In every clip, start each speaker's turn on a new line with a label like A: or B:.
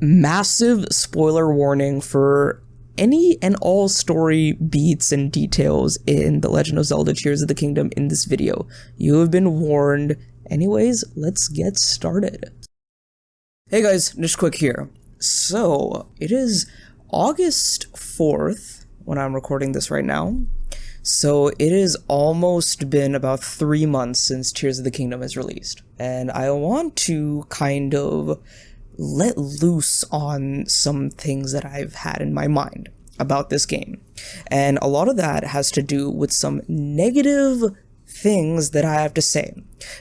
A: Massive spoiler warning for any and all story beats and details in The Legend of Zelda Tears of the Kingdom in this video. You have been warned. Anyways, let's get started. Hey guys, just quick here. So, it is August 4th when I'm recording this right now. So it has almost been about 3 months since Tears of the Kingdom is released. And I want to kind of let loose on some things that I've had in my mind about this game. And a lot of that has to do with some negative things that I have to say,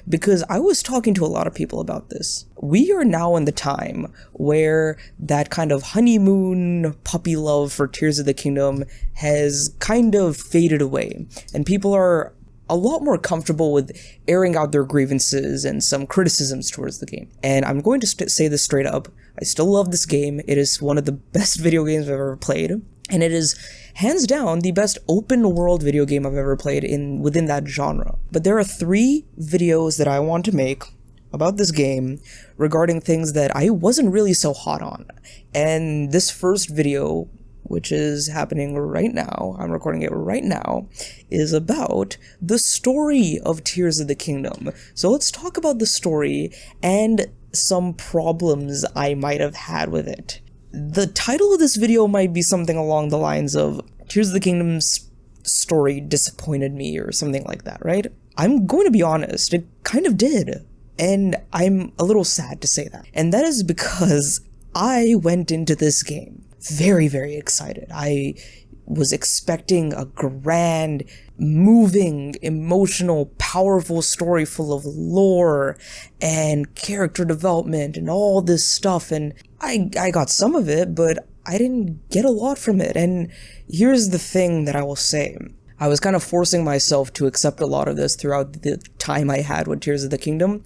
A: because I was talking to a lot of people about this. We are now in the time where that kind of honeymoon puppy love for Tears of the Kingdom has kind of faded away, and people are a lot more comfortable with airing out their grievances and some criticisms towards the game. And I'm going to say this straight up, I still love this game. It is one of the best video games I've ever played, and it is hands down the best open world video game I've ever played within that genre. But there are 3 videos that I want to make about this game regarding things that I wasn't really so hot on. And this first video, which is happening right now, I'm recording it right now, is about the story of Tears of the Kingdom. So let's talk about the story and some problems I might have had with it. The title of this video might be something along the lines of Tears of the Kingdom's story disappointed me or something like that, right? I'm going to be honest, it kind of did. And I'm a little sad to say that. And that is because I went into this game very, very excited. I was expecting a grand, moving, emotional, powerful story full of lore and character development and all this stuff, and I got some of it, but I didn't get a lot from it. And here's the thing that I will say. I was kind of forcing myself to accept a lot of this throughout the time I had with Tears of the Kingdom,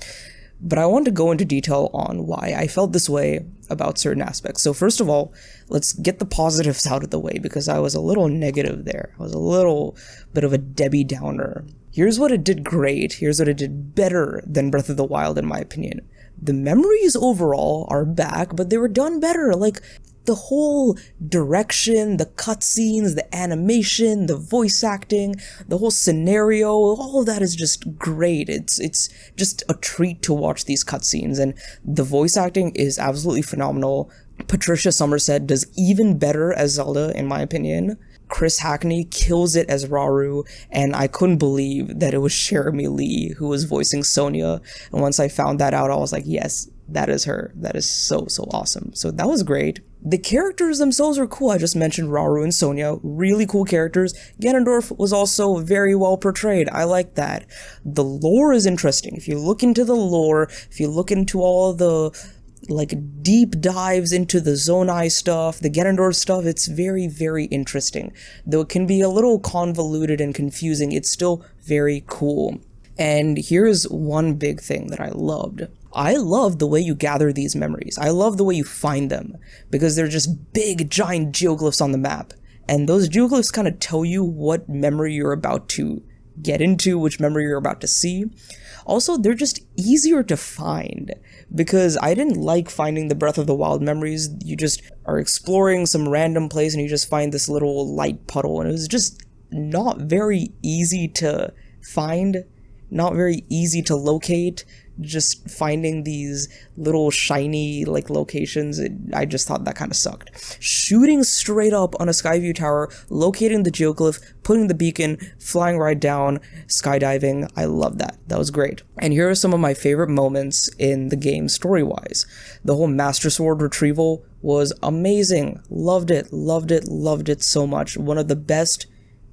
A: but I want to go into detail on why I felt this way about certain aspects. So first of all, let's get the positives out of the way, because I was a little negative there. I was a little bit of a Debbie Downer. Here's what it did great. Here's what it did better than Breath of the Wild, in my opinion. The memories overall are back, but they were done better. Like, the whole direction, the cutscenes, the animation, the voice acting, the whole scenario, all of that is just great. It's just a treat to watch these cutscenes, and the voice acting is absolutely phenomenal. Patricia Summerset does even better as Zelda, in my opinion. Chris Hackney kills it as Rauru, and I couldn't believe that it was Jeremy Lee who was voicing Sonia. And once I found that out, I was like, yes, that is her. That is so awesome. So that was great. The characters themselves are cool. I just mentioned Rauru and Sonia, really cool characters. Ganondorf was also very well portrayed. I like that. The lore is interesting. If you look into the lore, if you look into all the deep dives into the Zonai stuff, the Ganondorf stuff, it's very, very interesting. Though it can be a little convoluted and confusing, it's still very cool. And here's one big thing that I loved. I love the way you gather these memories. I love the way you find them, because they're just big, giant geoglyphs on the map. And those geoglyphs kind of tell you what memory you're about to get into, which memory you're about to see. Also, they're just easier to find, because I didn't like finding the Breath of the Wild memories. You just are exploring some random place and you just find this little light puddle, and it was just not very easy to find, not very easy to locate. Just finding these little shiny locations, I just thought that kind of sucked. Shooting straight up on a Skyview tower, locating the geoglyph, putting the beacon, flying right down, skydiving, I love that. That was great. And here are some of my favorite moments in the game story-wise. The whole Master Sword retrieval was amazing. Loved it, loved it, loved it so much. One of the best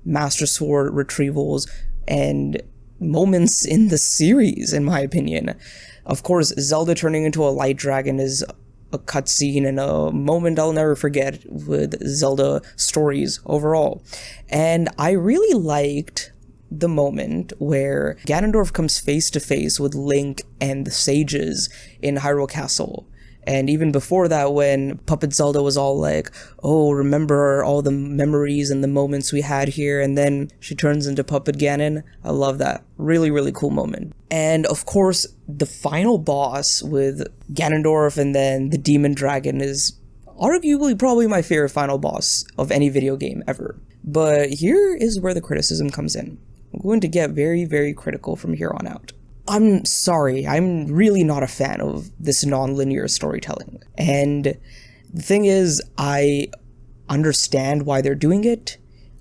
A: Master Sword retrievals and moments in the series, in my opinion. Of course, Zelda turning into a light dragon is a cutscene and a moment I'll never forget with Zelda stories overall. And I really liked the moment where Ganondorf comes face to face with Link and the sages in Hyrule Castle. And even before that, when Puppet Zelda was all like, oh, remember all the memories and the moments we had here, and then she turns into Puppet Ganon. I love that. Really, really cool moment. And of course, the final boss with Ganondorf and then the Demon Dragon is arguably probably my favorite final boss of any video game ever. But here is where the criticism comes in. I'm going to get very, very critical from here on out. I'm sorry, I'm really not a fan of this non-linear storytelling. And the thing is, I understand why they're doing it.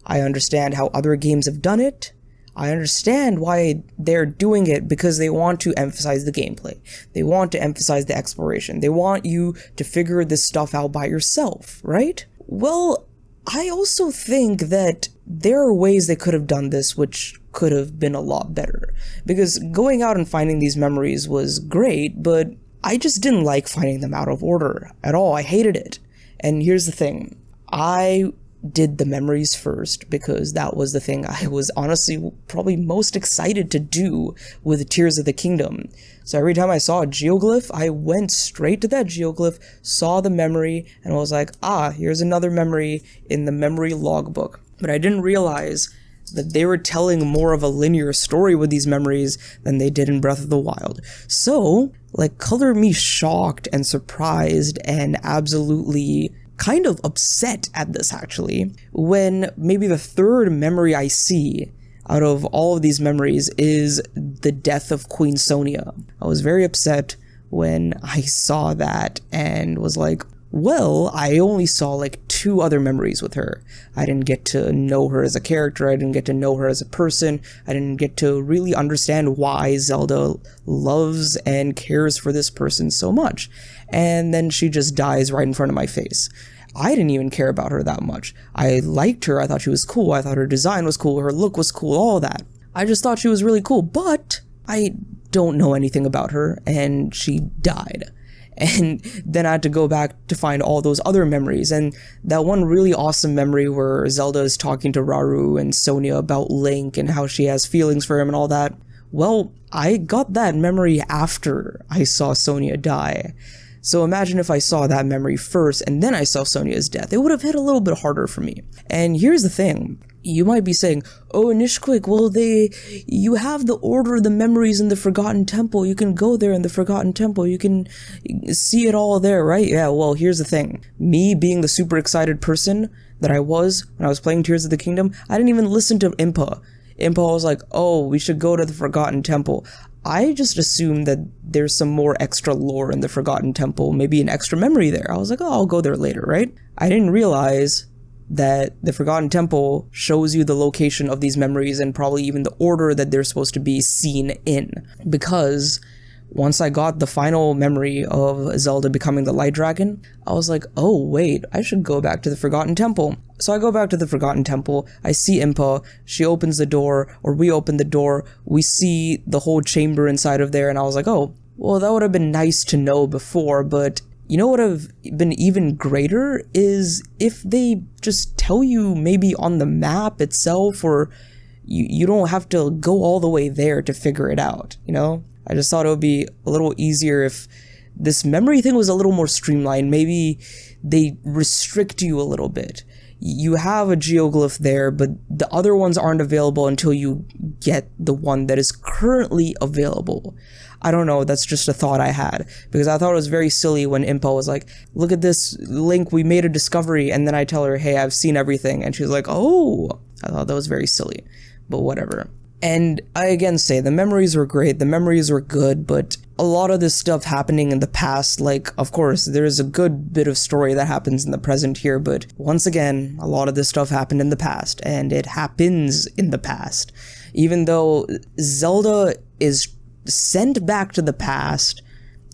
A: I understand how other games have done it. I understand why they're doing it, because they want to emphasize the gameplay. They want to emphasize the exploration. They want you to figure this stuff out by yourself, right? Well, I also think that there are ways they could have done this which could have been a lot better. Because going out and finding these memories was great, but I just didn't like finding them out of order at all. I hated it. And here's the thing. I did the memories first because that was the thing I was honestly probably most excited to do with Tears of the Kingdom. So every time I saw a geoglyph, I went straight to that geoglyph, saw the memory, and was like, ah, here's another memory in the memory logbook. But I didn't realize that they were telling more of a linear story with these memories than they did in Breath of the Wild. So, like, color me shocked and surprised and absolutely kind of upset at this, actually, when maybe the third memory I see out of all of these memories is the death of Queen Sonia. I was very upset when I saw that and was like, well, I only saw like 2 other memories with her. I didn't get to know her as a character, I didn't get to know her as a person, I didn't get to really understand why Zelda loves and cares for this person so much. And then she just dies right in front of my face. I didn't even care about her that much. I liked her, I thought she was cool, I thought her design was cool, her look was cool, all that. I just thought she was really cool, but I don't know anything about her, and she died. And then I had to go back to find all those other memories, and that one really awesome memory where Zelda is talking to Rauru and Sonia about Link and how she has feelings for him and all that. Well, I got that memory after I saw Sonia die. So imagine if I saw that memory first and then I saw Sonia's death. It would have hit a little bit harder for me. And here's the thing. You might be saying, oh, Nishquick, well, you have the order of the memories in the Forgotten Temple. You can go there in the Forgotten Temple. You can see it all there, right? Yeah, well, here's the thing. Me being the super excited person that I was when I was playing Tears of the Kingdom, I didn't even listen to Impa. Impa was like, oh, we should go to the Forgotten Temple. I just assumed that there's some more extra lore in the Forgotten Temple, maybe an extra memory there. I was like, oh, I'll go there later, right? I didn't realize that the Forgotten Temple shows you the location of these memories and probably even the order that they're supposed to be seen in. Because once I got the final memory of Zelda becoming the Light Dragon, I was like, oh wait, I should go back to the Forgotten Temple. So I go back to the Forgotten Temple, I see Impa, she opens the door, or we open the door, we see the whole chamber inside of there, and I was like, oh, well, that would have been nice to know before, but you know what would have been even greater is if they just tell you maybe on the map itself, or you don't have to go all the way there to figure it out, you know? I just thought it would be a little easier if this memory thing was a little more streamlined. Maybe they restrict you a little bit. You have a geoglyph there, but the other ones aren't available until you get the one that is currently available. I don't know, that's just a thought I had, because I thought it was very silly when Impa was like, look at this, Link, we made a discovery, and then I tell her, hey, I've seen everything, and she's like, oh, I thought that was very silly, but whatever. And I again say, the memories were great, the memories were good, but a lot of this stuff happening in the past, like, of course, there's a good bit of story that happens in the present here, but once again, a lot of this stuff happened in the past, and it happens in the past. Even though Zelda is sent back to the past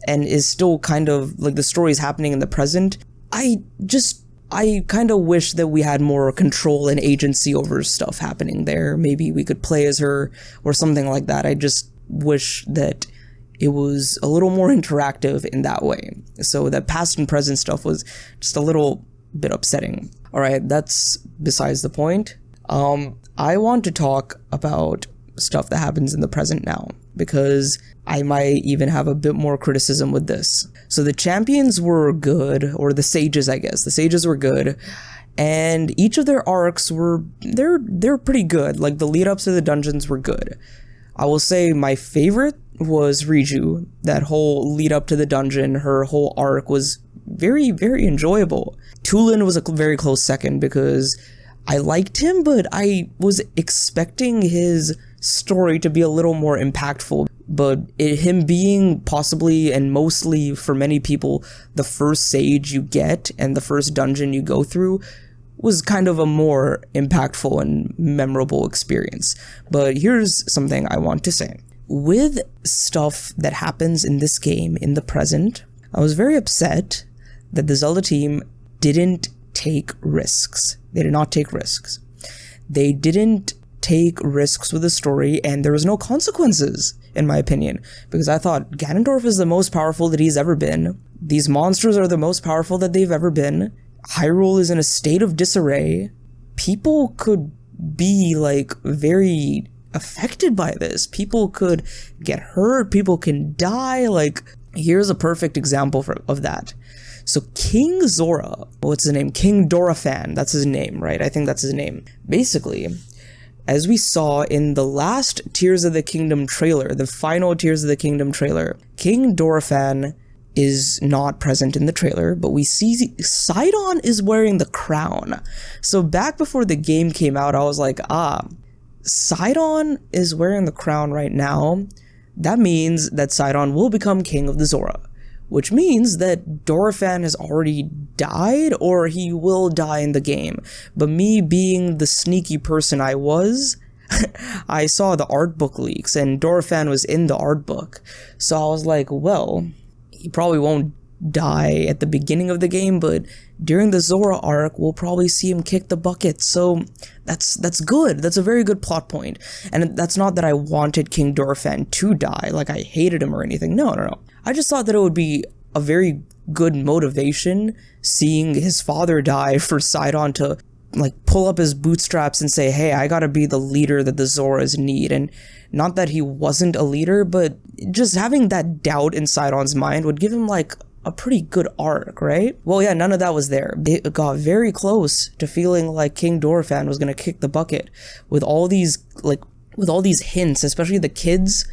A: and is still kind of, like, the story is happening in the present, I kind of wish that we had more control and agency over stuff happening there. Maybe we could play as her or something like that. I just wish that it was a little more interactive in that way. So that past and present stuff was just a little bit upsetting. Alright, that's besides the point. I want to talk about stuff that happens in the present now. because I might even have a bit more criticism with this. So the champions were good, or the sages, I guess. The sages were good, and each of their arcs were, they're pretty good. Like, the lead-ups to the dungeons were good. I will say my favorite was Riju. That whole lead-up to the dungeon, her whole arc was very, very enjoyable. Tulin was a very close second, because I liked him, but I was expecting his story to be a little more impactful. But him being possibly, and mostly for many people, the first sage you get and the first dungeon you go through was kind of a more impactful and memorable experience. But here's something I want to say. With stuff that happens in this game in the present, I was very upset that the Zelda team didn't take risks. They did not take risks. They didn't take risks with the story, and there was no consequences, in my opinion, because I thought Ganondorf is the most powerful that he's ever been. These monsters are the most powerful that they've ever been. Hyrule is in a state of disarray. People could be, like, very affected by this. People could get hurt. People can die. Like, here's a perfect example of that. So King Zora, what's his name? King Dorephan, that's his name, right? I think that's his name. Basically, as we saw in the last Tears of the Kingdom trailer, the final Tears of the Kingdom trailer, King Dorephan is not present in the trailer, but we see Sidon is wearing the crown. So back before the game came out, I was like, Sidon is wearing the crown right now. That means that Sidon will become King of the Zora, which means that Dorephan has already died, or he will die in the game. But me being the sneaky person I was, I saw the art book leaks, and Dorephan was in the art book. So I was like, well, he probably won't die at the beginning of the game, but during the Zora arc, we'll probably see him kick the bucket. So that's good. That's a very good plot point. And that's not that I wanted King Dorephan to die, like I hated him or anything. No. I just thought that it would be a very good motivation seeing his father die for Sidon to, like, pull up his bootstraps and say, hey, I gotta be the leader that the Zoras need. And not that he wasn't a leader, but just having that doubt in Sidon's mind would give him, like, a pretty good arc, right? Well, yeah, none of that was there. It got very close to feeling like King Dorephan was gonna kick the bucket with all these hints, especially the kids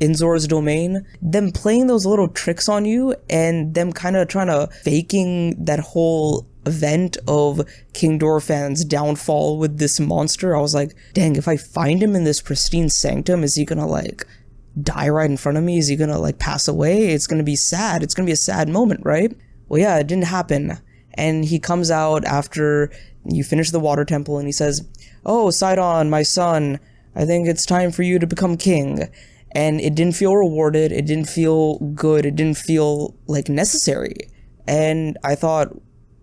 A: in Zora's domain, them playing those little tricks on you and them kind of trying to faking that whole event of King Dorephan's downfall with this monster. I was like, dang, if I find him in this pristine sanctum, is he gonna, like, die right in front of me? Is he gonna, like, pass away? It's gonna be sad. It's gonna be a sad moment, right? Well, yeah, it didn't happen. And he comes out after you finish the water temple and he says, oh, Sidon, my son, I think it's time for you to become king. And it didn't feel rewarded, it didn't feel good, it didn't feel, like, necessary. And I thought,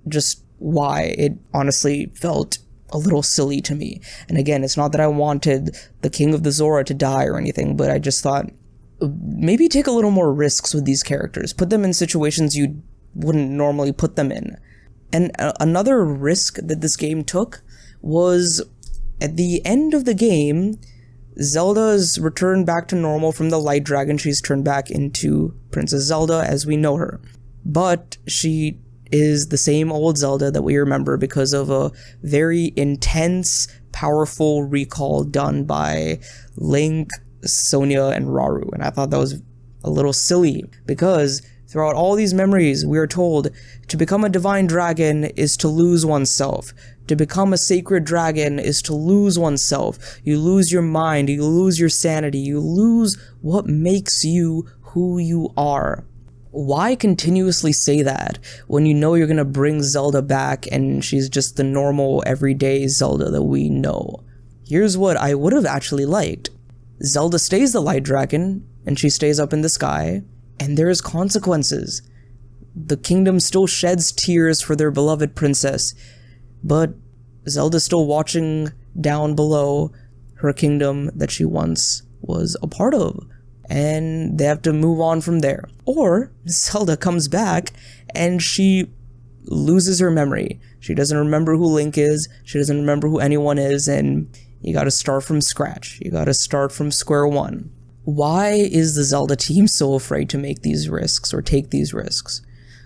A: just why? It honestly felt a little silly to me. And again, it's not that I wanted the King of the Zora to die or anything, but I just thought, maybe take a little more risks with these characters. Put them in situations you wouldn't normally put them in. And another risk that this game took was, at the end of the game, Zelda's returned back to normal from the Light Dragon. She's turned back into Princess Zelda as we know her. But she is the same old Zelda that we remember because of a very intense, powerful recall done by Link, Sonia, and Rauru. And I thought that was a little silly because throughout all these memories, we are told to become a divine dragon is to lose oneself. To become a sacred dragon is to lose oneself. You lose your mind, you lose your sanity, you lose what makes you who you are. Why continuously say that when you know you're gonna bring Zelda back and she's just the normal everyday Zelda that we know? Here's what I would have actually liked. Zelda stays the Light Dragon and she stays up in the sky, and there's consequences. The kingdom still sheds tears for their beloved princess, but Zelda's still watching down below her kingdom that she once was a part of, and they have to move on from there. Or Zelda comes back and she loses her memory. She doesn't remember who Link is, she doesn't remember who anyone is, and you gotta start from scratch. You gotta start from square one. why is the Zelda team so afraid to make these risks or take these risks?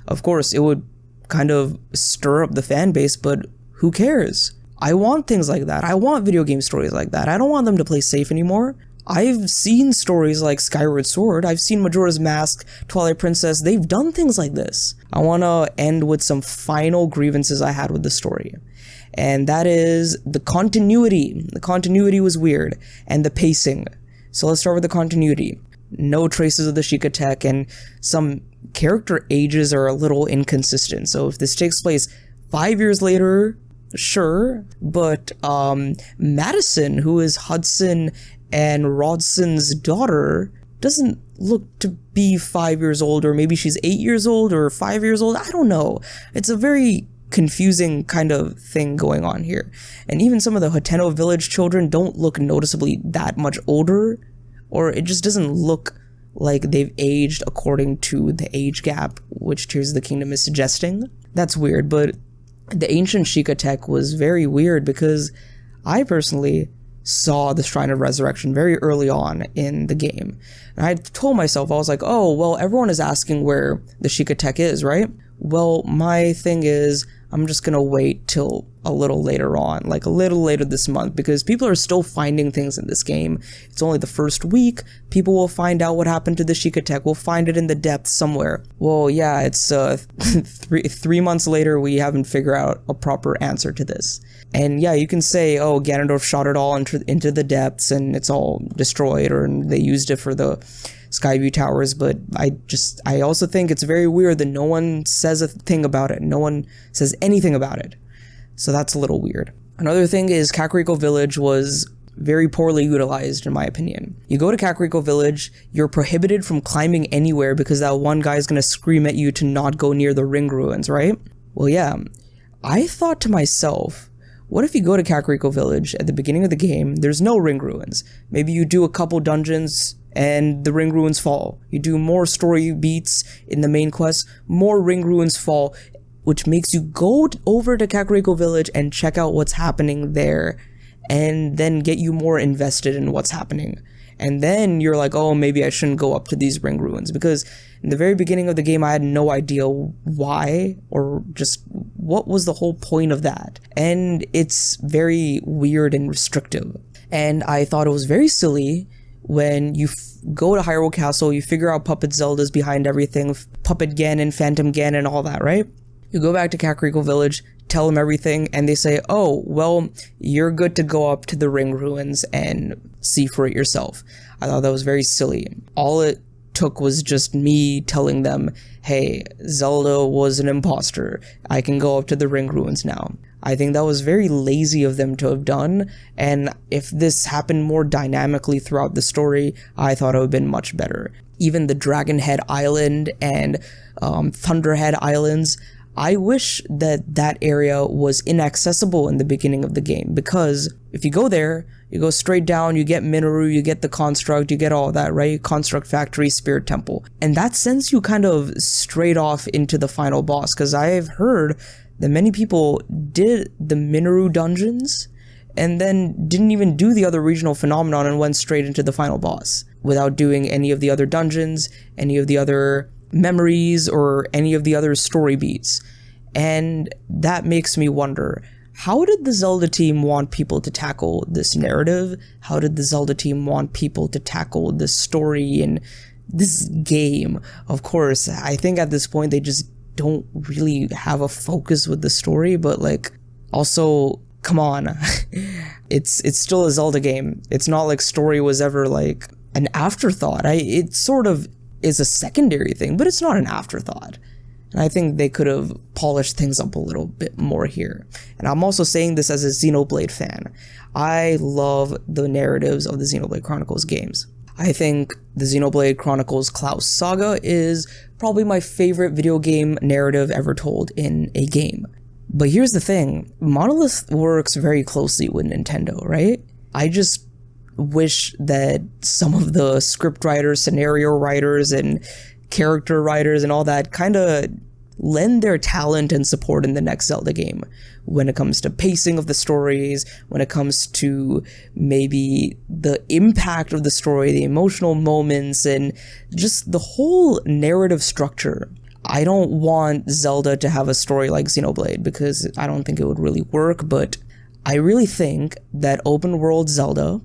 A: Of course, it would kind of stir up the fan base, but who cares? I want things like that. I want video game stories like that. I don't want them to play safe anymore. I've seen stories like Skyward Sword. I've seen Majora's Mask, Twilight Princess. They've done things like this. I want to end with some final grievances I had with the story. And that is the continuity. The continuity was weird. And the pacing. So let's start with the continuity. No traces of the Sheikah tech, and some character ages are a little inconsistent. So if this takes place 5 years later, sure. But Madison, who is Hudson and Rodson's daughter, doesn't look to be 5 years old, or maybe she's 8 years old or 5 years old. I don't know. It's a very confusing kind of thing going on here. And even some of the Hoteno village children don't look noticeably that much older, or it just doesn't look like they've aged according to the age gap which Tears of the Kingdom is suggesting. That's weird, but the ancient Sheikah tech was very weird because I personally saw the Shrine of Resurrection very early on in the game. And I told myself, I was like, oh, well, everyone is asking where the Sheikah tech is, right? Well, my thing is, I'm just gonna wait till a little later on, like a little later this month, because people are still finding things in this game. It's only the first week. People will find out what happened to the Sheikah tech. We'll find it in the depths somewhere. Well, yeah, it's 3 months later, we haven't figured out a proper answer to this. And yeah, you can say, oh, Ganondorf shot it all into the depths and it's all destroyed, or they used it for the Skyview Towers, but I also think it's very weird that no one says a thing about it. No one says anything about it. So that's a little weird. Another thing is Kakariko Village was very poorly utilized, in my opinion. You go to Kakariko Village, you're prohibited from climbing anywhere because that one guy is going to scream at you to not go near the ring ruins, right? Well, yeah. I thought to myself, what if you go to Kakariko Village at the beginning of the game, there's no ring ruins. Maybe you do a couple dungeons and the ring ruins fall. You do more story beats in the main quest, more ring ruins fall, which makes you go over to Kakariko Village and check out what's happening there, and then get you more invested in what's happening. And then you're like, oh, maybe I shouldn't go up to these ring ruins, because in the very beginning of the game, I had no idea why, or just what was the whole point of that. And it's very weird and restrictive. And I thought it was very silly when you go to Hyrule Castle, you figure out Puppet Zelda's behind everything, Puppet Ganon, Phantom Ganon, all that, right? You go back to Kakariko Village, tell them everything, and they say, oh, well, you're good to go up to the ring ruins and see for it yourself. I thought that was very silly. All it took was just me telling them, hey, Zelda was an imposter. I can go up to the ring ruins now. I think that was very lazy of them to have done, and if this happened more dynamically throughout the story, I thought it would have been much better. Even the Dragon Head Island and Thunderhead Islands, I wish that that area was inaccessible in the beginning of the game, because if you go there, you go straight down, you get Minoru, you get the Construct, you get all that, right? Construct Factory, Spirit Temple. And that sends you kind of straight off into the final boss, because I've heard that many people did the Minoru dungeons and then didn't even do the other regional phenomenon and went straight into the final boss without doing any of the other dungeons, any of the other memories, or any of the other story beats. And that makes me wonder, how did the Zelda team want people to tackle this narrative? How did the Zelda team want people to tackle this story and this game? Of course, I think at this point they just don't really have a focus with the story, but like, also, come on. it's still a Zelda game. It's not like story was ever like an afterthought. It sort of is a secondary thing, but it's not an afterthought. And I think they could have polished things up a little bit more here. And I'm also saying this as a Xenoblade fan. I love the narratives of the Xenoblade Chronicles games. I think the Xenoblade Chronicles Klaus Saga is probably my favorite video game narrative ever told in a game. But here's the thing, Monolith works very closely with Nintendo, right? I just wish that some of the script writers, scenario writers, and character writers and all that kind of lend their talent and support in the next Zelda game. When it comes to pacing of the stories, when it comes to maybe the impact of the story, the emotional moments, and just the whole narrative structure. I don't want Zelda to have a story like Xenoblade because I don't think it would really work, but I really think that open world Zelda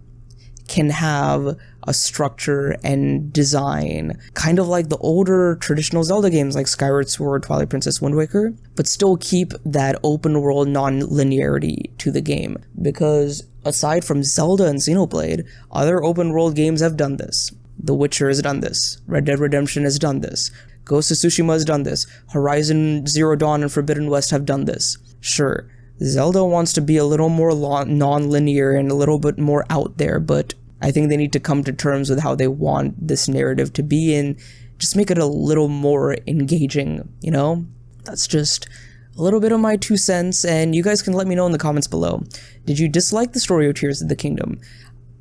A: can have a structure and design kind of like the older traditional Zelda games like Skyward Sword, Twilight Princess, Wind Waker, but still keep that open world non-linearity to the game. Because aside from Zelda and Xenoblade, other open world games have done this. The Witcher has done this. Red Dead Redemption has done this. Ghost of Tsushima has done this. Horizon Zero Dawn and Forbidden West have done this. Sure, Zelda wants to be a little more non-linear and a little bit more out there, but I think they need to come to terms with how they want this narrative to be and just make it a little more engaging, you know? That's just a little bit of my 2 cents, and you guys can let me know in the comments below. Did you dislike the story of Tears of the Kingdom?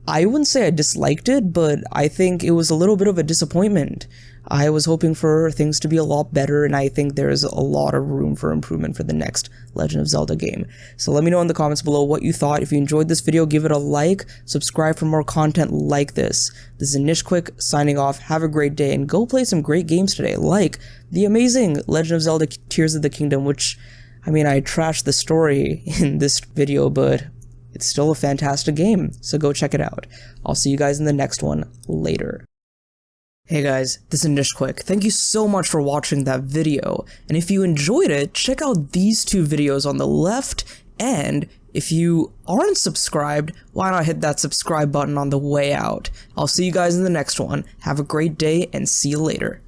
A: I wouldn't say I disliked it, but I think it was a little bit of a disappointment. I was hoping for things to be a lot better, and I think there's a lot of room for improvement for the next Legend of Zelda game. So let me know in the comments below what you thought. If you enjoyed this video, give it a like, subscribe for more content like this. This is Nishquick signing off. Have a great day, and go play some great games today, like the amazing Legend of Zelda Tears of the Kingdom, which, I mean, I trashed the story in this video, but it's still a fantastic game, so go check it out. I'll see you guys in the next one later. Hey guys, this is Nishquick. Thank you so much for watching that video, and if you enjoyed it, check out these 2 videos on the left, and if you aren't subscribed, why not hit that subscribe button on the way out. I'll see you guys in the next one. Have a great day, and see you later.